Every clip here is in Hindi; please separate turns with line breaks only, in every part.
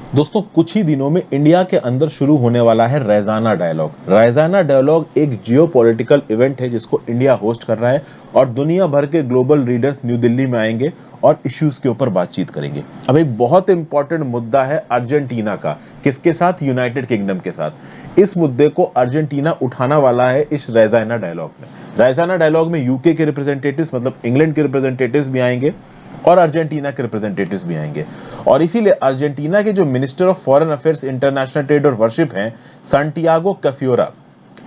दोस्तों कुछ ही दिनों में इंडिया के अंदर शुरू होने वाला है रैजाना डायलॉग। रैजाना डायलॉग एक जियोपॉलिटिकल इवेंट है जिसको इंडिया होस्ट कर रहा है और दुनिया भर के ग्लोबल लीडर्स न्यू दिल्ली में आएंगे और इश्यूज के ऊपर बातचीत करेंगे। अब एक बहुत इंपॉर्टेंट मुद्दा है अर्जेंटीना का, किसके साथ? यूनाइटेड किंगडम के साथ। इस मुद्दे को अर्जेंटीना उठाना वाला है इस रैजाना डायलॉग में। रैजाना डायलॉग में यूके के रिप्रेजेंटेटिव्स मतलब इंग्लैंड के रिप्रेजेंटेटिव्स भी आएंगे और अर्जेंटीना के रिप्रेजेंटेटिव्स भी आएंगे। और इसीलिए अर्जेंटीना के जो minister of foreign affairs, international trade और वर्शिप हैं, सांटियागो कैफियोरा,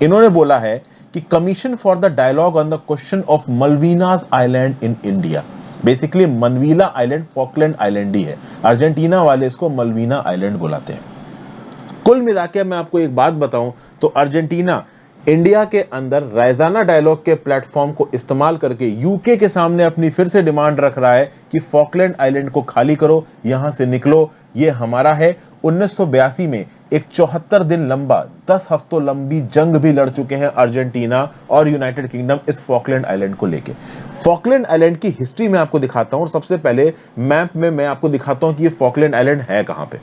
इन्होंने बोला है कि commission for the dialogue on the question of Malvinas island in India. Basically Malvinas island Falkland island ही है, अर्जेंटीना वाले इसको मलवीना आइलैंड बुलाते हैं। कुल मिलाकर मैं आपको एक बात बताऊं तो अर्जेंटीना इंडिया के अंदर रैजाना डायलॉग के प्लेटफॉर्म को इस्तेमाल करके यूके के सामने अपनी फिर से डिमांड रख रहा है कि फॉकलैंड आइलैंड को खाली करो, यहां से निकलो, ये हमारा है। 1982 में एक 74 दिन लंबा 10 हफ्तों लंबी जंग भी लड़ चुके हैं अर्जेंटीना और यूनाइटेड किंगडम इस फॉकलैंड आइलैंड को लेके। फॉकलैंड आइलैंड की हिस्ट्री में आपको दिखाता हूं और सबसे पहले मैप में मैं आपको दिखाता हूं कि ये फॉकलैंड आइलैंड है कहां पे।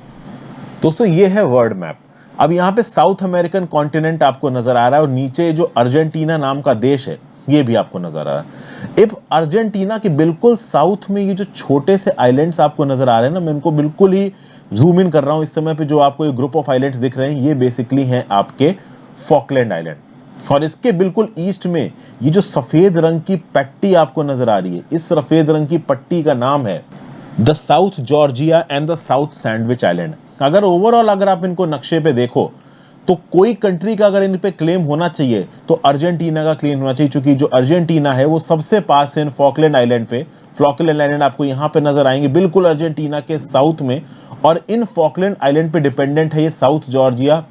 दोस्तों ये है वर्ल्ड मैप। अब यहाँ पे साउथ अमेरिकन कॉन्टिनेंट आपको नजर आ रहा है और नीचे जो अर्जेंटीना नाम का देश है ये भी आपको नजर आ रहा है। अब अर्जेंटीना के बिल्कुल साउथ में ये जो छोटे से आइलैंड्स आपको नजर आ रहे हैं ना, मैं इनको बिल्कुल ही जूम इन कर रहा हूं इस समय पे। जो आपको ये ग्रुप ऑफ आइलैंड्स दिख रहे हैं ये बेसिकली हैं आपके फॉकलैंड आइलैंड। और इसके बिल्कुल ईस्ट में ये जो सफेद रंग की पट्टी आपको नजर आ रही है, इस सफेद रंग की पट्टी का नाम है the south Georgia and the south sandwich island. अगर ओवरऑल अगर आप इनको नक्शे पे देखो तो कोई कंट्री का अगर इन पे क्लेम होना चाहिए तो अर्जेंटीना का क्लेम होना चाहिए, क्योंकि जो अर्जेंटीना है वो सबसे पास है इन फॉकलैंड आइलैंड पे। फॉकलैंड आइलैंड आपको यहाँ पे नजर आएंगे बिल्कुल अर्जेंटीना के साउथ में, और इन फॉकलैंड आइलैंड पे डिपेंडेंट है ये साउथ जॉर्जिया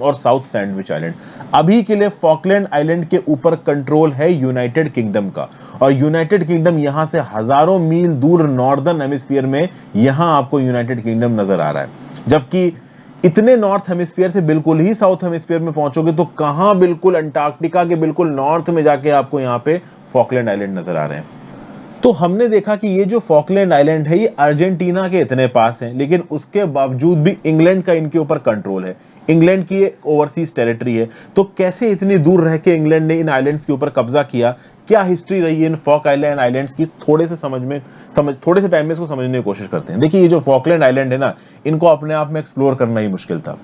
और साउथ सैंडविच आइलैंड। अभी के लिए फॉकलैंड आइलैंड के ऊपर कंट्रोल है यूनाइटेड किंगडम का, और यूनाइटेड किंगडम यहां से हजारों मील दूर नॉर्दर्न हेमिस्फीयर में यहां आपको यूनाइटेड किंगडम नजर आ रहा है। जबकि इतने नॉर्थ हेमिस्फीयर से बिल्कुल ही साउथ हेमिस्फीयर में पहुंचोगे तो कहां, बिल्कुल अंटार्कटिका के बिल्कुल नॉर्थ में जाके आपको यहां पे फॉकलैंड आइलैंड नजर आ रहे हैं। तो हमने देखा कि ये जो फॉकलैंड आइलैंड है ये अर्जेंटीना के इतने पास है, लेकिन उसके बावजूद भी इंग्लैंड का इनके ऊपर कंट्रोल है। इंग्लैंड की ओवरसीज टेरिटरी है, तो कैसे इतनी दूर रह के इंग्लैंड ने इन आइलैंड्स के ऊपर कब्जा किया? क्या हिस्ट्री रही है इन फॉक आइलैंड आइलैंड्स की? थोड़े से टाइम में इसको समझने की कोशिश करते हैं। देखिए ये जो फॉकलैंड आइलैंड है ना, इनको अपने आप में एक्सप्लोर करना ही मुश्किल था।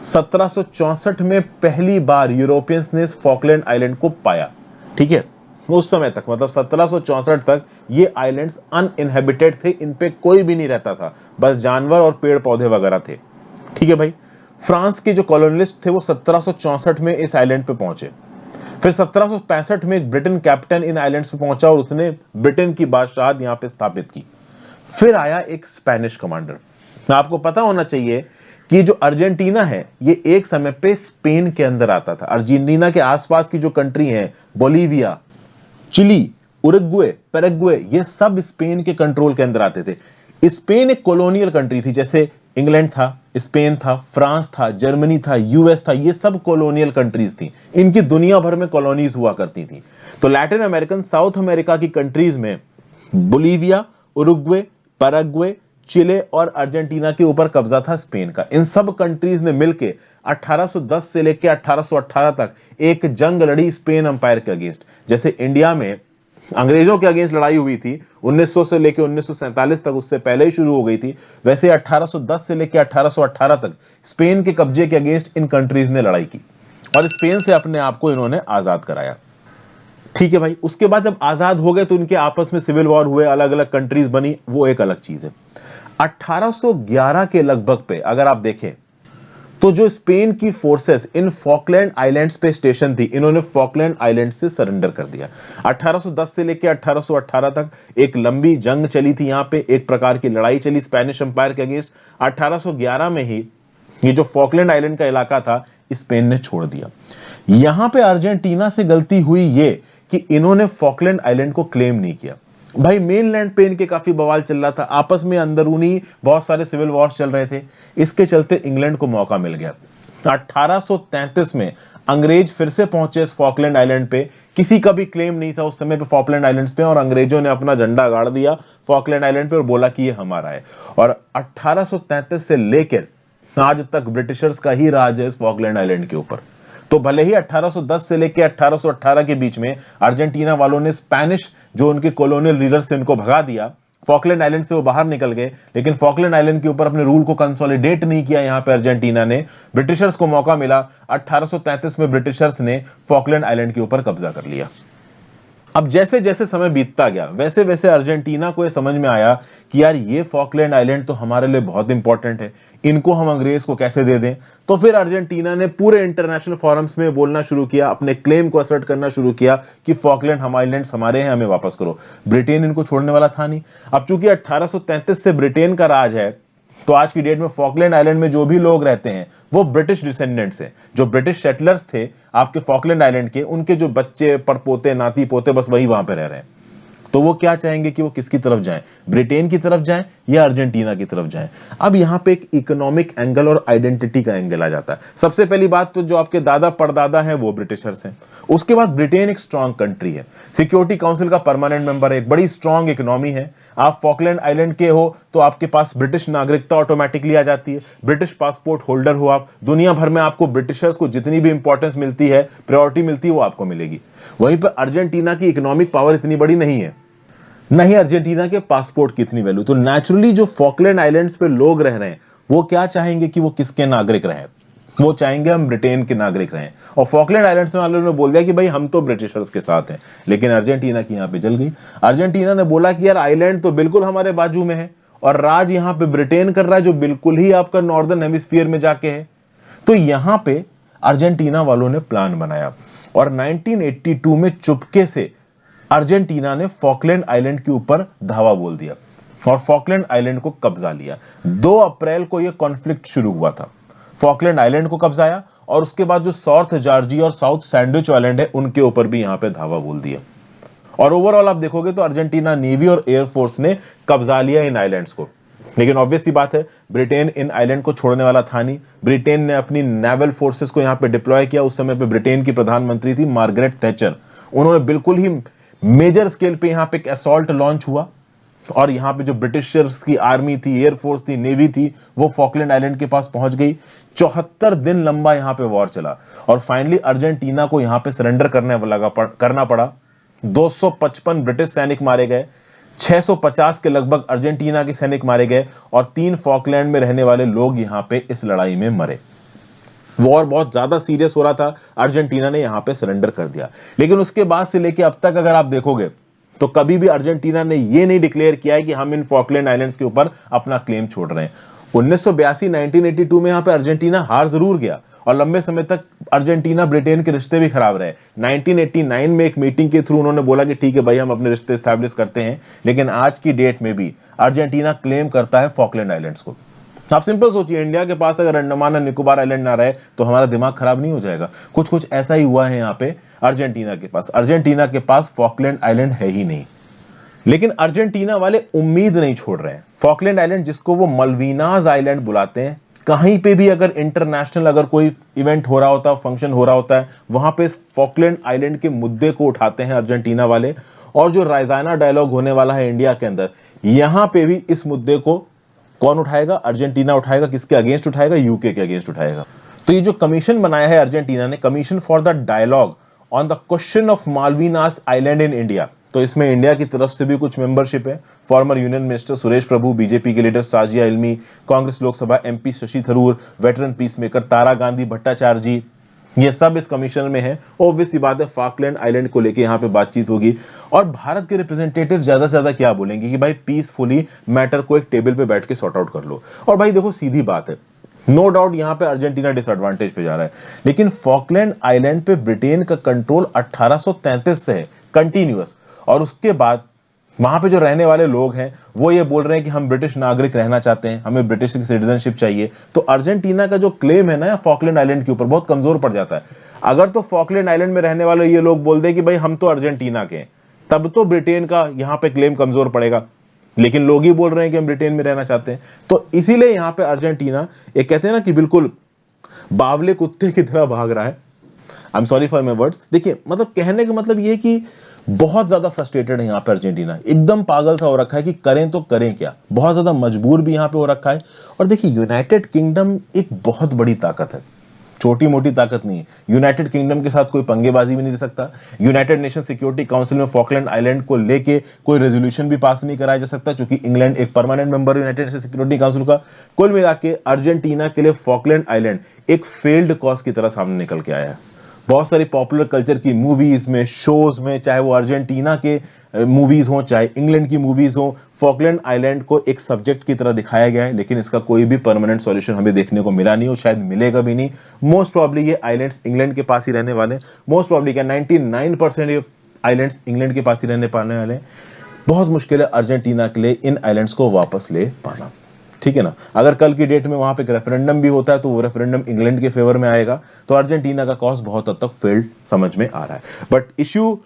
1764 में पहली बार यूरोपियंस ने इस फॉकलैंड आइलैंड को पाया। ठीक है, उस समय तक मतलब 1764 तक ये आइलैंड्स अनइनहेबिटेड थे, इन पे कोई भी नहीं रहता था, बस जानवर और पेड़ पौधे वगैरह थे। ठीक है भाई। फ्रांस के जो कॉलोनिस्ट थे वो 1764 में इस आइलैंड पे पहुंचे। फिर 1765 में एक ब्रिटेन कैप्टन इन आइलैंड्स पे पहुंचा और उसने ब्रिटेन की बादशाहत यहां पे स्थापित की। फिर आया एक स्पेनिश कमांडर। आपको पता होना चाहिए कि जो अर्जेंटीना है ये एक समय पे स्पेन के अंदर आता था। अर्जेंटीना के आसपास की जो कंट्री है, बोलीविया, चिली, उरुग्वे, पैराग्वे, ये सब स्पेन के कंट्रोल के अंदर आते थे। स्पेन एक कॉलोनियल कंट्री थी, जैसे इंग्लैंड था, स्पेन था, फ्रांस था, जर्मनी था, यूएस था, ये सब कॉलोनियल कंट्रीज थी। इनकी दुनिया भर में कॉलोनीज हुआ करती थी। तो लैटिन अमेरिकन, साउथ अमेरिका की कंट्रीज में बोलीविया, उरुग्वे, पैराग्वे, चिले और अर्जेंटीना के ऊपर कब्जा था स्पेन का। इन सब कंट्रीज ने मिलकर 1810 से लेकर 1818 तक एक जंग लड़ी स्पेन एम्पायर के अगेंस्ट। जैसे इंडिया में अंग्रेजों के अगेंस्ट लड़ाई हुई थी 1900 से लेकर 1947 तक, उससे पहले ही शुरू हो गई थी, वैसे 1810 से लेकर 1818 तक स्पेन के कब्जे के अगेंस्ट इन कंट्रीज ने लड़ाई की और स्पेन से अपने आप को इन्होंने आजाद कराया। ठीक है भाई। उसके बाद जब आजाद हो गए तो इनके आपस में सिविल वॉर हुए, अलग अलग कंट्रीज बनी, वो एक अलग चीज है। 1811 के लगभग पे अगर आप देखें तो जो स्पेन की फोर्सेस इन फॉकलैंड आइलैंड्स पे स्टेशन थी, इन्होंने फॉकलैंड आइलैंड से सरेंडर कर दिया। 1810 से लेकर 1818 तक एक लंबी जंग चली थी, यहां पे एक प्रकार की लड़ाई चली स्पेनिश एम्पायर के अगेंस्ट। 1811 में ही ये जो फॉकलैंड आइलैंड का इलाका था स्पेन ने छोड़ दिया। यहां पे अर्जेंटीना से गलती हुई ये कि इन्होंने फॉकलैंड आइलैंड को क्लेम नहीं किया। भाई मेनलैंड पे इनके काफी बवाल चल रहा था, आपस में अंदरूनी बहुत सारे सिविल वॉर्स चल रहे थे। इसके चलते इंग्लैंड को मौका मिल गया। 1833 में अंग्रेज फिर से पहुंचे इस फॉकलैंड आइलैंड पे। किसी का भी क्लेम नहीं था उस समय पे फॉकलैंड आइलैंड्स पे, और अंग्रेजों ने अपना झंडा गाड़ दिया फॉकलैंड आइलैंड पे और बोला कि ये हमारा है। और 1833 से लेकर आज तक ब्रिटिशर्स का ही राज है इस फॉकलैंड आइलैंड के ऊपर। तो भले ही 1810 से लेकर 1818 के बीच में अर्जेंटीना वालों ने स्पेनिश जो उनके कॉलोनियल लीडर्स थे उनको भगा दिया, फॉकलैंड आइलैंड से वो बाहर निकल गए, लेकिन फॉकलैंड आइलैंड के ऊपर अपने रूल को कंसोलिडेट नहीं किया। यहां पे अर्जेंटीना ने, ब्रिटिशर्स को मौका मिला, 1833 में ब्रिटिशर्स ने फॉकलैंड आइलैंड के ऊपर कब्जा कर लिया। अब जैसे जैसे समय बीतता गया वैसे वैसे अर्जेंटीना को यह समझ में आया कि यार ये फॉकलैंड आइलैंड तो हमारे लिए बहुत इंपॉर्टेंट है, इनको हम अंग्रेज को कैसे दे दें। तो फिर अर्जेंटीना ने पूरे इंटरनेशनल फोरम्स में बोलना शुरू किया, अपने क्लेम को असर्ट करना शुरू किया कि फॉकलैंड आइलैंड्स हमारे हैं, हमें वापस करो। ब्रिटेन इनको छोड़ने वाला था नहीं। अब चूंकि 1833 से ब्रिटेन का राज है, तो आज की डेट में फॉकलैंड आइलैंड में जो भी लोग रहते हैं वो ब्रिटिश डिसेंडेंट्स हैं। जो ब्रिटिश सेटलर्स थे आपके फॉकलैंड आइलैंड के, उनके जो बच्चे, परपोते, नाती पोते, बस वही वहां पे रह रहे हैं। तो वो क्या चाहेंगे कि वो किसकी तरफ जाएं, ब्रिटेन की तरफ जाएं या अर्जेंटीना की तरफ जाएं। अब यहां पे एक इकोनॉमिक एंगल और आइडेंटिटी का एंगल आ जाता है। सबसे पहली बात तो जो आपके दादा परदादा हैं वो ब्रिटिशर्स हैं। उसके बाद ब्रिटेन एक स्ट्रांग कंट्री है, सिक्योरिटी काउंसिल का परमानेंट मेंबर है, एक बड़ी स्ट्रांग इकोनॉमी है। आप फॉकलैंड आइलैंड के हो तो आपके पास ब्रिटिश नागरिकता ऑटोमेटिकली आ जाती है, ब्रिटिश पासपोर्ट होल्डर हो आप, दुनिया भर में आपको ब्रिटिशर्स को जितनी भी इंपॉर्टेंस मिलती है, प्रायोरिटी मिलती है, वो आपको मिलेगी। वहीं पर अर्जेंटीना की इकोनॉमिक पावर इतनी बड़ी नहीं है, न ही अर्जेंटीना के पासपोर्ट की इतनी वैल्यू। तो नेचुरली जो फॉकलैंड आइलैंड्स पे लोग रह रहे हैं वो क्या चाहेंगे कि वो किसके नागरिक रहें, वो चाहेंगे हम ब्रिटेन के नागरिक रहें। और फॉकलैंड आइलैंड्स वालों ने बोल दिया कि भाई हम तो ब्रिटिशर्स के साथ हैं। लेकिन अर्जेंटीना की यहां पे जल गई। अर्जेंटीना ने बोला कि यार आइलैंड तो बिल्कुल हमारे बाजू में है और राज यहां पे ब्रिटेन कर रहा है, जो बिल्कुल ही आपका नॉर्दर्न हेमिस्फीयर में जाके है। तो यहां पे अर्जेंटीना वालों ने प्लान बनाया और 1982 में चुपके से अर्जेंटीना ने फॉकलैंड आइलैंड के ऊपर धावा बोल दिया और फॉकलैंड आइलैंड को कब्जा लिया। 2 अप्रैल को यह कॉन्फ्लिक्ट शुरू हुआ था। फॉकलैंड आइलैंड को कब्जाया और उसके बाद जो साउथ जॉर्जिया और साउथ सैंडविच आइलैंड है उनके ऊपर भी यहां पे धावा बोल दिया। और ओवरऑल आप देखोगे तो अर्जेंटीना नेवी और एयरफोर्स ने कब्जा लिया इन आइलैंड्स को। लेकिन ऑब्वियस सी बात है, ब्रिटेन इन आइलैंड को छोड़ने वाला था नहीं। ब्रिटेन ने अपनी नेवल फोर्सेस को यहां पे डिप्लॉय किया। उस समय पे ब्रिटेन की प्रधानमंत्री थी मार्गरेट थैचर। उन्होंने बिल्कुल ही मेजर स्केल पे यहां पे एक असॉल्ट लॉन्च हुआ और यहां पे जो ब्रिटिशर्स की आर्मी थी, एयरफोर्स थी, नेवी थी, वो फॉकलैंड आइलैंड के पास पहुंच गई। 74 दिन लंबा यहां पे वॉर चला और फाइनली अर्जेंटीना को यहां पे सरेंडर करना पड़ा। 255 ब्रिटिश सैनिक मारे गए, 650 के लगभग अर्जेंटीना के सैनिक मारे गए और 3 फॉकलैंड में रहने वाले लोग यहां पे इस लड़ाई में मरे। वॉर बहुत ज्यादा सीरियस हो रहा था, अर्जेंटीना ने यहां पे सरेंडर कर दिया। लेकिन उसके बाद से लेके अब तक अगर आप देखोगे तो कभी भी अर्जेंटीना ने यह नहीं डिक्लेयर किया है कि हम इन फॉकलैंड आइलैंड्स के ऊपर अपना क्लेम छोड़ रहे हैं। 1982 में यहां पे अर्जेंटीना हार जरूर गया और लंबे समय तक अर्जेंटीना ब्रिटेन के रिश्ते भी खराब रहे। 1989 में एक मीटिंग के थ्रू उन्होंने बोला कि ठीक है भाई हम अपने रिश्ते स्टैब्लिश करते हैं, लेकिन आज की डेट में भी अर्जेंटीना क्लेम करता है फॉकलैंड आइलैंड्स को। आप सिंपल सोचिए, इंडिया के पास अगर अंडमान और निकोबार आइलैंड ना रहे तो हमारा दिमाग खराब नहीं हो जाएगा। कुछ कुछ ऐसा ही हुआ है यहाँ पे अर्जेंटीना के पास। अर्जेंटीना के पास फॉकलैंड आइलैंड है ही नहीं। लेकिन अर्जेंटीना वाले उम्मीद नहीं छोड़ रहे हैं। फॉकलैंड आइलैंड, जिसको वो मल्वीनाज आइलैंड बुलाते हैं, कहीं पे भी अगर इंटरनेशनल अगर कोई इवेंट हो रहा होता है, फंक्शन हो रहा होता है, वहां पे फॉकलैंड आइलैंड के मुद्दे को उठाते हैं अर्जेंटीना वाले। और जो रायजाना डायलॉग होने वाला है इंडिया के अंदर, यहां पे भी इस मुद्दे को कौन उठाएगा? अर्जेंटीना उठाएगा। किसके अगेंस्ट उठाएगा? यूके के अगेंस्ट उठाएगा। तो ये जो कमीशन बनाया है अर्जेंटीना ने, commission for the dialogue on the question of Malvinas island in India, तो इसमें इंडिया की तरफ से भी कुछ मेंबरशिप है। Former union minister Suresh Prabhu, BJP के leader Shazia Ilmi, Congress Lok Sabha MP Shashi Tharoor, veteran peace maker Tara Gandhi Bhattacharjee ji, ये सब इस कमीशन में है। ऑब्वियस सी बात है, फॉकलैंड आइलैंड को लेके यहाँ पे बातचीत होगी और भारत के रिप्रेजेंटेटिव ज्यादा से ज्यादा क्या बोलेंगे कि भाई पीसफुली मैटर को एक टेबल पे बैठ के सॉर्ट आउट कर लो। और भाई देखो सीधी बात है, नो डाउट यहाँ पे अर्जेंटीना डिसएडवांटेज पे जा रहा है, लेकिन फॉकलैंड आइलैंड पे ब्रिटेन का कंट्रोल 1833 से है कंटिन्यूअस। और उसके बाद वहां पे जो रहने वाले लोग हैं वो ये बोल रहे हैं कि हम ब्रिटिश नागरिक रहना चाहते हैं, हमें ब्रिटिश सिटीजनशिप चाहिए। तो अर्जेंटीना का जो क्लेम है ना फॉकलैंड आइलैंड के ऊपर, बहुत कमजोर पड़ जाता है। अगर तो फॉकलैंड आइलैंड में रहने वाले ये लोग बोल दे कि भाई हम तो अर्जेंटीना के हैं, तब तो ब्रिटेन का यहां पे क्लेम कमजोर पड़ेगा। लेकिन लोग ही बोल रहे हैं कि हम ब्रिटेन में रहना चाहते हैं, तो इसीलिए यहां पे अर्जेंटीना, एक कहते हैं ना कि बिल्कुल बावले कुत्ते की तरह भाग रहा है। I am sorry for my words. देखिए मतलब कहने का मतलब ये कि बहुत ज्यादा फ्रस्ट्रेटेड है यहाँ पे अर्जेंटीना, एकदम पागल सा हो रखा है कि करें तो करें क्या, बहुत ज्यादा मजबूर भी यहाँ पे हो रखा है। और देखिए यूनाइटेड किंगडम एक बहुत बड़ी ताकत है, छोटी मोटी ताकत नहीं है। यूनाइटेड किंगडम के साथ कोई पंगेबाजी भी नहीं कर सकता। यूनाइटेड नेशन सिक्योरिटी काउंसिल में फॉकलैंड आइलैंड को लेके कोई रेजोल्यूशन भी पास नहीं कराया जा सकता, क्योंकि इंग्लैंड एक परमानेंट मेंबर है यूनाइटेड नेशन सिक्योरिटी काउंसिल का। कुल मिला के अर्जेंटीना के लिए फॉकलैंड आइलैंड एक फेल्ड कॉज की तरह सामने निकल के आया है। बहुत सारी पॉपुलर कल्चर की मूवीज में, शोज में, चाहे वो अर्जेंटीना के मूवीज हो चाहे इंग्लैंड की मूवीज हो, फॉकलैंड आइलैंड को एक सब्जेक्ट की तरह दिखाया गया है, लेकिन इसका कोई भी परमानेंट सॉल्यूशन हमें देखने को मिला नहीं और शायद मिलेगा भी नहीं। मोस्ट प्रॉब्ली ये आइलैंड्स इंग्लैंड के पास ही रहने वाले, मोस्ट प्रॉब्ली क्या 99% ये आइलैंड्स इंग्लैंड के पास ही रहने पाने वाले। बहुत मुश्किल है अर्जेंटीना के लिए इन आइलैंड्स को वापस ले पाना, ठीक है ना। अगर कल की डेट में वहां पे एक रेफरेंडम भी होता है तो वो रेफरेंडम इंग्लैंड के फेवर में आएगा, तो अर्जेंटीना का कॉज बहुत हद तक फेल्ड समझ में आ रहा है। बट इश्यू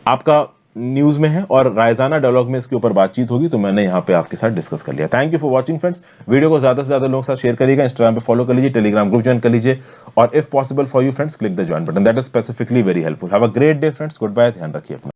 आपका न्यूज में है और रायजाना डायलॉग में इसके ऊपर बातचीत होगी, तो मैंने यहाँ पे आपके साथ डिस्कस कर लिया। Thank you for watching friends, video को ज्यादा से ज्यादा लोगों के साथ शेयर करिएगा, इंस्टाग्राम पे फॉलो कर लीजिए, टेलीग्राम ग्रुप ज्वाइन कर लीजिए, और if possible for you friends click the join button, that is specifically very helpful. Have a great day friends, good bye, ध्यान रखिए अपना।